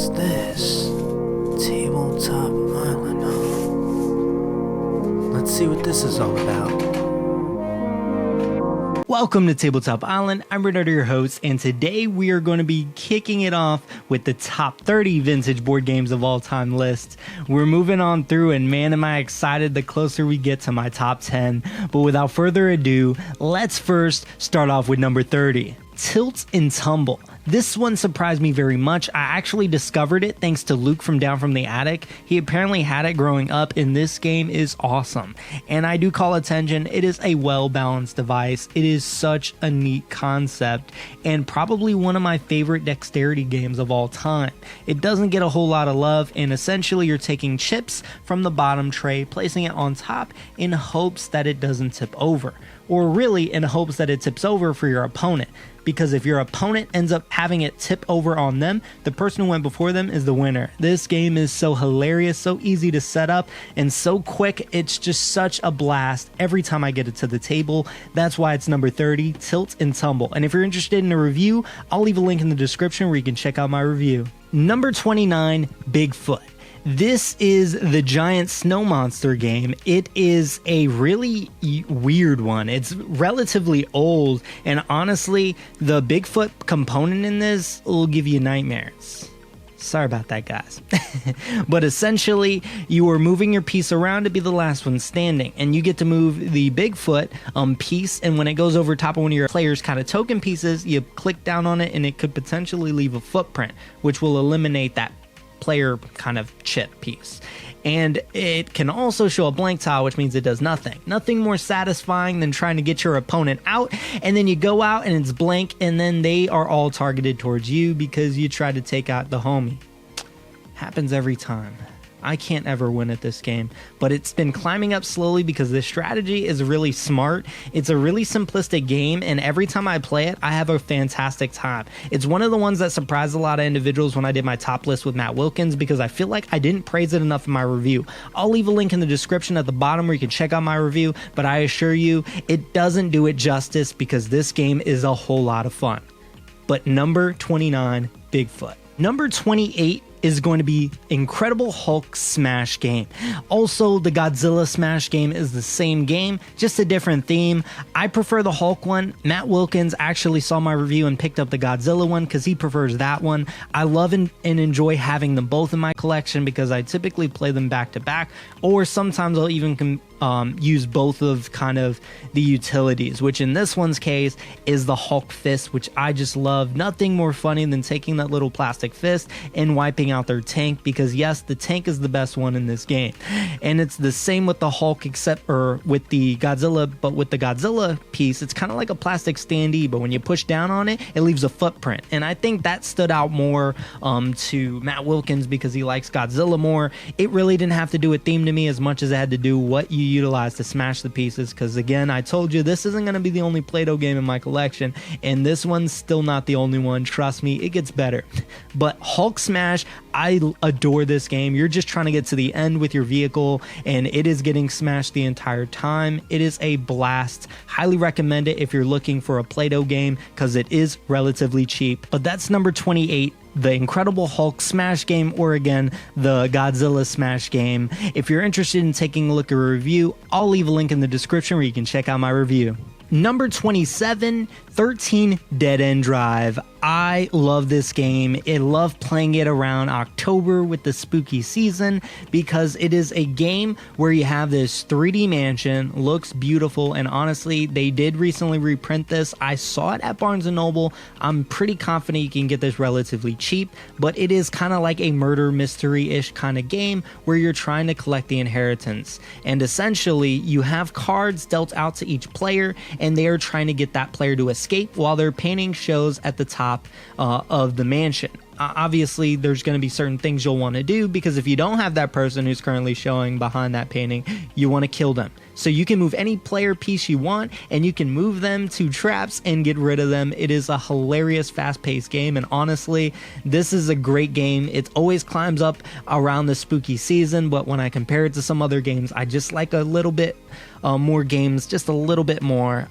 What's this? Tabletop Island, huh? Let's see what this is all about. Welcome to Tabletop Island. I'm Renato, your host, and today we are going to be kicking it off with the top 30 vintage board games of all time list. We're moving on through, and man, am I excited the closer we get to my top 10. But without further ado, let's first start off with number 30. Tilt and Tumble. This one surprised me very much. I actually discovered it thanks to Luke from Down from the Attic. He apparently had it growing up, and this game is awesome. And I do call attention, it is a well-balanced device. It is such a neat concept, and probably one of my favorite dexterity games of all time. It doesn't get a whole lot of love, and essentially you're taking chips from the bottom tray, placing it on top in hopes that it doesn't tip over. Or really in hopes that it tips over for your opponent. Because if your opponent ends up having it tip over on them, the person who went before them is the winner. This game is so hilarious, so easy to set up, and so quick. It's just such a blast every time I get it to the table. That's why it's number 30, Tilt and Tumble. And if you're interested in a review, I'll leave a link in the description where you can check out my review. Number 29, Bigfoot. This is the giant snow monster game. It is a really weird one. It's relatively old, and honestly, the Bigfoot component in this will give you nightmares. Sorry about that, guys. But essentially, you are moving your piece around to be the last one standing, and you get to move the Bigfoot piece, and when it goes over top of one of your player's kind of token pieces, you click down on it, and it could potentially leave a footprint, which will eliminate that player kind of chip piece. And it can also show a blank tile, which means it does nothing. Nothing more satisfying than trying to get your opponent out, and then you go out and it's blank, and then they are all targeted towards you because you try to take out the homie. Happens every time. I can't ever win at this game, but it's been climbing up slowly because the strategy is really smart. It's a really simplistic game, and every time I play it, I have a fantastic time. It's one of the ones that surprised a lot of individuals when I did my top list with Matt Wilkins because I feel like I didn't praise it enough in my review. I'll leave a link in the description at the bottom where you can check out my review, but I assure you, it doesn't do it justice because this game is a whole lot of fun. But number 29, Bigfoot. Number 28 is going to be Incredible Hulk Smash game. Also, the Godzilla Smash game is the same game, just a different theme. I prefer the Hulk one. Matt Wilkins actually saw my review and picked up the Godzilla one because he prefers that one. I love and enjoy having them both in my collection because I typically play them back to back, or sometimes I'll even use both of kind of the utilities, which in this one's case is the Hulk fist, which I just love. Nothing more funny than taking that little plastic fist and wiping out their tank, because yes, the tank is the best one in this game. And it's the same with the Hulk, except with the Godzilla, but with the Godzilla piece, it's kind of like a plastic standee, but when you push down on it, it leaves a footprint. And I think that stood out more to Matt Wilkins because he likes Godzilla more. It really didn't have to do a theme to me as much as it had to do what you utilize to smash the pieces, because again, I told you this isn't going to be the only Play-Doh game in my collection, and this one's still not the only one. Trust me, it gets better. But Hulk Smash, I adore this game. You're just trying to get to the end with your vehicle, and it is getting smashed the entire time. It is a blast. Highly recommend it if you're looking for a Play-Doh game because it is relatively cheap. But that's number 28. The Incredible Hulk Smash game, or again, the Godzilla Smash game. If you're interested in taking a look at a review, I'll leave a link in the description where you can check out my review. Number 27, 13 Dead End Drive. I love this game. I love playing it around October with the spooky season because it is a game where you have this 3D mansion, looks beautiful, and honestly, they did recently reprint this. I saw it at Barnes & Noble. I'm pretty confident you can get this relatively cheap, but it is kind of like a murder mystery-ish kind of game where you're trying to collect the inheritance. And essentially, you have cards dealt out to each player, and they are trying to get that player to escape while their painting shows at the top of the mansion. Obviously, there's going to be certain things you'll want to do because if you don't have that person who's currently showing behind that painting, you want to kill them. So you can move any player piece you want, and you can move them to traps and get rid of them. It is a hilarious, fast-paced game, and honestly, this is a great game. It always climbs up around the spooky season, but when I compare it to some other games, I just like a little bit more games, just a little bit more.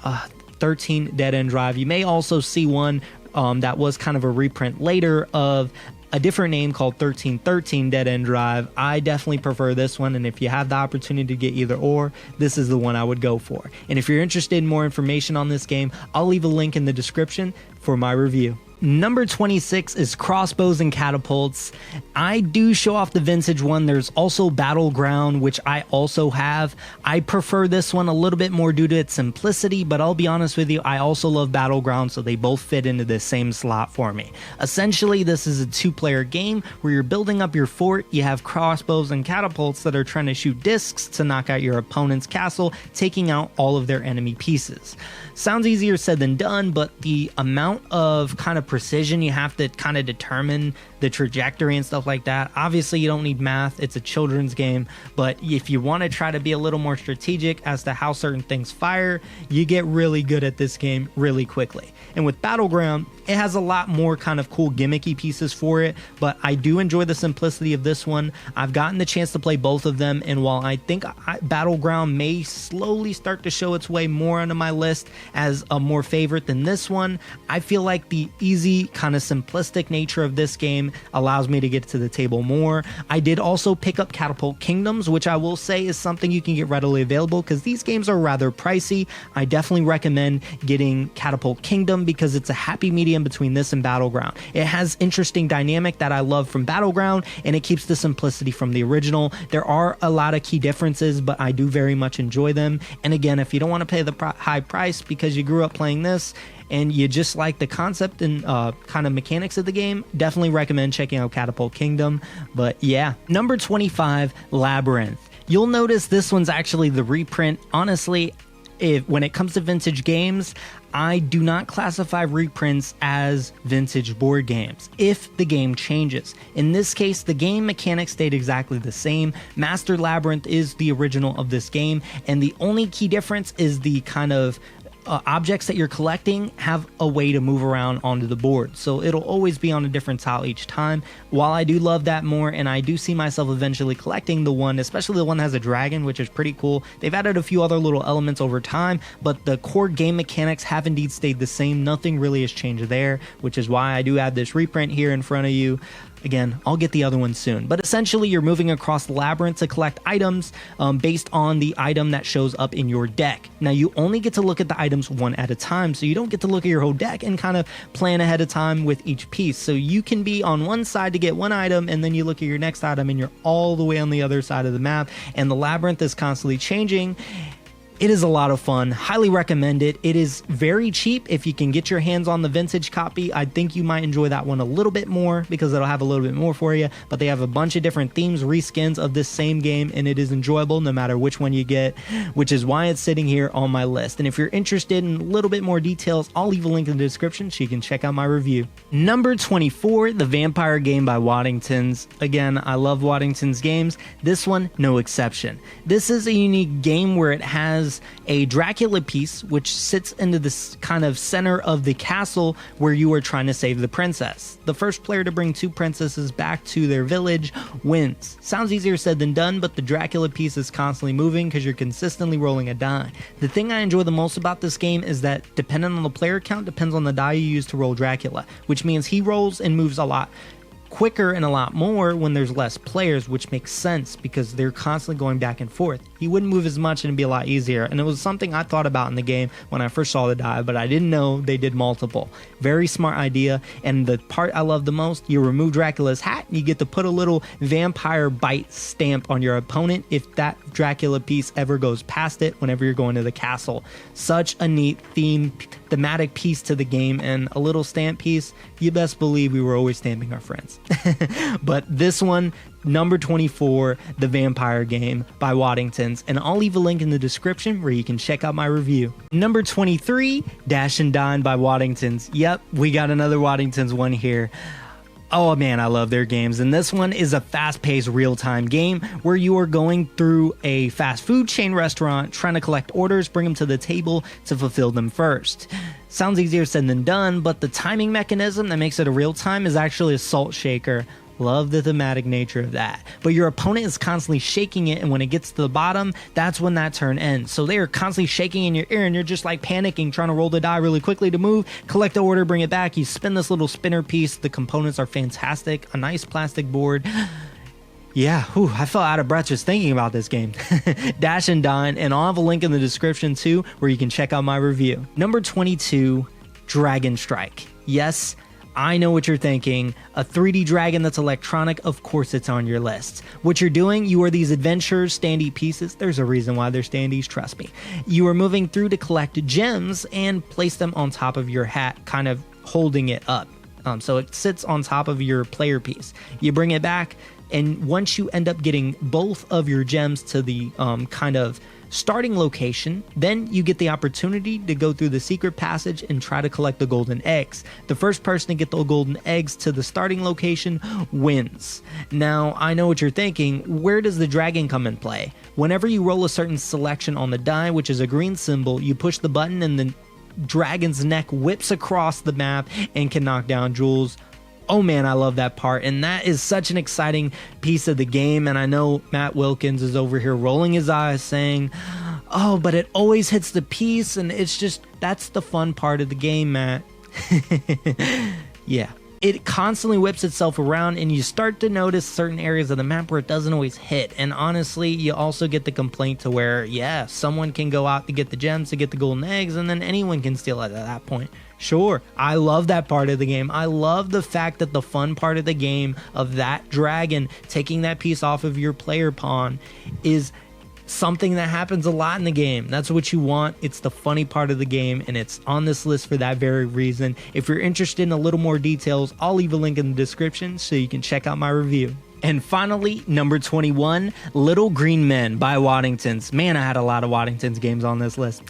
13 Dead End Drive. You may also see one that was kind of a reprint later of a different name called 1313 Dead End Drive. I definitely prefer this one, and if you have the opportunity to get either or, this is the one I would go for. And if you're interested in more information on this game, I'll leave a link in the description for my review. Number 26 is Crossbows and Catapults. I do show off the vintage one. There's also Battleground, which I also have. I prefer this one a little bit more due to its simplicity, but I'll be honest with you, I also love Battleground, so they both fit into the same slot for me. Essentially, this is a two-player game where you're building up your fort. You have crossbows and catapults that are trying to shoot discs to knock out your opponent's castle, taking out all of their enemy pieces. Sounds easier said than done, but the amount of kind of precision you have to kind of determine the trajectory and stuff like that. Obviously, you don't need math. It's a children's game, but if you want to try to be a little more strategic as to how certain things fire, you get really good at this game really quickly. And with Battleground, it has a lot more kind of cool gimmicky pieces for it, but I do enjoy the simplicity of this one. I've gotten the chance to play both of them, and while I think Battleground may slowly start to show its way more onto my list as a more favorite than this one, I feel like the easy kind of simplistic nature of this game allows me to get to the table more. I did also pick up Catapult Kingdoms, which I will say is something you can get readily available because these games are rather pricey. I definitely recommend getting Catapult Kingdom because it's a happy medium between this and Battleground. It has interesting dynamic that I love from Battleground, and it keeps the simplicity from the original. There are a lot of key differences, but I do very much enjoy them. And again, if you don't want to pay the high price because you grew up playing this and you just like the concept and kind of mechanics of the game, definitely recommend checking out Catapult Kingdom. But yeah, number 25, Labyrinth. You'll notice this one's actually the reprint. Honestly, when it comes to vintage games, I do not classify reprints as vintage board games if the game changes. In this case, the game mechanics stayed exactly the same. Master Labyrinth is the original of this game, and the only key difference is the kind of objects that you're collecting have a way to move around onto the board, so it'll always be on a different tile each time. While I do love that more, and I do see myself eventually collecting the one, especially the one that has a dragon, which is pretty cool. They've added a few other little elements over time, but the core game mechanics have indeed stayed the same. Nothing really has changed there, which is why I do have this reprint here in front of you. Again, I'll get the other one soon. But essentially, you're moving across the labyrinth to collect items based on the item that shows up in your deck. Now, you only get to look at the items one at a time, so you don't get to look at your whole deck and kind of plan ahead of time with each piece. So you can be on one side to get one item, and then you look at your next item, and you're all the way on the other side of the map, and the labyrinth is constantly changing. It is a lot of fun. Highly recommend it. It is very cheap. If you can get your hands on the vintage copy, I think you might enjoy that one a little bit more because it'll have a little bit more for you. But they have a bunch of different themes, reskins of this same game, and it is enjoyable no matter which one you get, which is why it's sitting here on my list. And if you're interested in a little bit more details, I'll leave a link in the description so you can check out my review. Number 24, The Vampire Game by Waddington's. Again, I love Waddington's games. This one, no exception. This is a unique game where it has a Dracula piece which sits into this kind of center of the castle where you are trying to save the princess. The first player to bring two princesses back to their village wins. Sounds easier said than done, but the Dracula piece is constantly moving because you're consistently rolling a die. The thing I enjoy the most about this game is that depending on the player count depends on the die you use to roll Dracula, which means he rolls and moves a lot quicker and a lot more when there's less players, which makes sense because they're constantly going back and forth. He wouldn't move as much and it'd be a lot easier, and it was something I thought about in the game when I first saw the die, but I didn't know they did multiple. Very smart idea, and the part I love the most, you remove Dracula's hat and you get to put a little vampire bite stamp on your opponent if that Dracula piece ever goes past it whenever you're going to the castle. Such a neat thematic piece to the game, and a little stamp piece, you best believe we were always stamping our friends. But this one, number 24, The Vampire Game by Waddington's, and I'll leave a link in the description where you can check out my review. Number 23, Dash and Dine by Waddington's. Yep, we got another Waddington's one here. Oh man, I love their games, and this one is a fast-paced real-time game where you are going through a fast food chain restaurant trying to collect orders, bring them to the table to fulfill them first. Sounds easier said than done, but the timing mechanism that makes it a real-time is actually a salt shaker. Love the thematic nature of that. But your opponent is constantly shaking it, and when it gets to the bottom, that's when that turn ends. So they are constantly shaking in your ear, and you're just like panicking, trying to roll the die really quickly to move, collect the order, bring it back. You spin this little spinner piece. The components are fantastic. A nice plastic board. Yeah, I felt out of breath just thinking about this game. Dash and Dine, and I'll have a link in the description too, where you can check out my review. Number 22, Dragon Strike. Yes, I know what you're thinking. A 3D dragon that's electronic, of course it's on your list. What you're doing, you are these adventurers, standee pieces. There's a reason why they're standees, trust me. You are moving through to collect gems and place them on top of your hat, kind of holding it up. So it sits on top of your player piece. You bring it back, and once you end up getting both of your gems to the kind of starting location, then you get the opportunity to go through the secret passage and try to collect the golden eggs. The first person to get the golden eggs to the starting location wins. Now, I know what you're thinking. Where does the dragon come in play? Whenever you roll a certain selection on the die, which is a green symbol, you push the button and the dragon's neck whips across the map and can knock down jewels. Oh man, I love that part, and that is such an exciting piece of the game. And I know Matt Wilkins is over here rolling his eyes saying, oh, but it always hits the piece, and it's just, that's the fun part of the game, Matt. Yeah. It constantly whips itself around, and you start to notice certain areas of the map where it doesn't always hit. And honestly, you also get the complaint to where, yeah, someone can go out to get the gems, to get the golden eggs, and then anyone can steal it at that point. Sure, I love that part of the game. I love the fact that the fun part of the game of that dragon taking that piece off of your player pawn is something that happens a lot in the game. That's what you want. It's the funny part of the game, and it's on this list for that very reason. If you're interested in a little more details, I'll leave a link in the description so you can check out my review. And finally, number 21, Little Green Men by Waddingtons. Man, I had a lot of Waddingtons games on this list.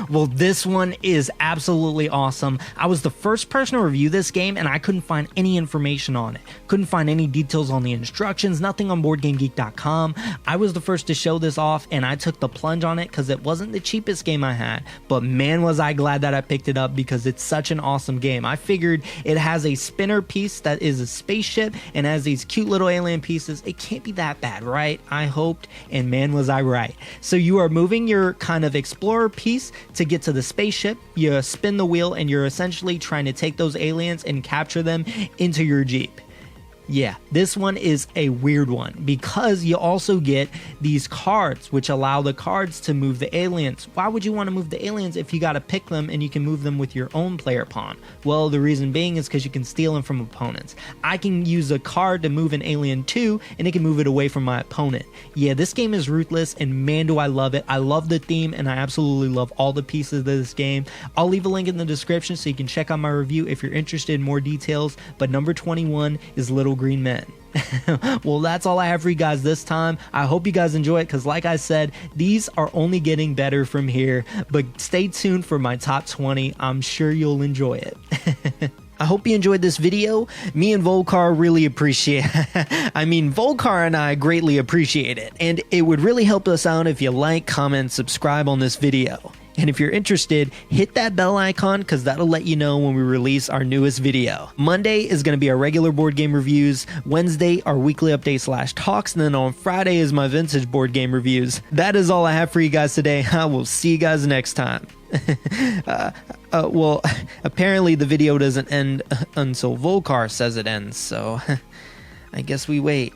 Well, this one is absolutely awesome. I was the first person to review this game, and I couldn't find any information on it. Couldn't find any details on the instructions, nothing on BoardGameGeek.com. I was the first to show this off, and I took the plunge on it because it wasn't the cheapest game I had. But man, was I glad that I picked it up because it's such an awesome game. I figured it has a spinner piece that is a spaceship and has these cute little alien pieces. It can't be that bad, right? I hoped, and man, was I right. So you are moving your kind of explorer piece to get to the spaceship. You spin the wheel, and you're essentially trying to take those aliens and capture them into your Jeep. Yeah, this one is a weird one because you also get these cards which allow the cards to move the aliens. Why would you want to move the aliens if you got to pick them and you can move them with your own player pawn? Well, the reason being is because you can steal them from opponents. I can use a card to move an alien too, and it can move it away from my opponent. Yeah, this game is ruthless, and man, do I love it. I love the theme, and I absolutely love all the pieces of this game. I'll leave a link in the description so you can check out my review if you're interested in more details, but number 21 is Little Green Men. Well, that's all I have for you guys this time. I hope you guys enjoy it because like I said, these are only getting better from here, but stay tuned for my top 20. I'm sure you'll enjoy it. I hope you enjoyed this video. Me and Volcar really appreciate Volcar and I greatly appreciate it, and it would really help us out if you like, comment, subscribe on this video. And if you're interested, hit that bell icon because that'll let you know when we release our newest video. Monday is going to be our regular board game reviews. Wednesday, our weekly update / talks. And then on Friday is my vintage board game reviews. That is all I have for you guys today. I will see you guys next time. Well, apparently the video doesn't end until Volcar says it ends. So I guess we wait.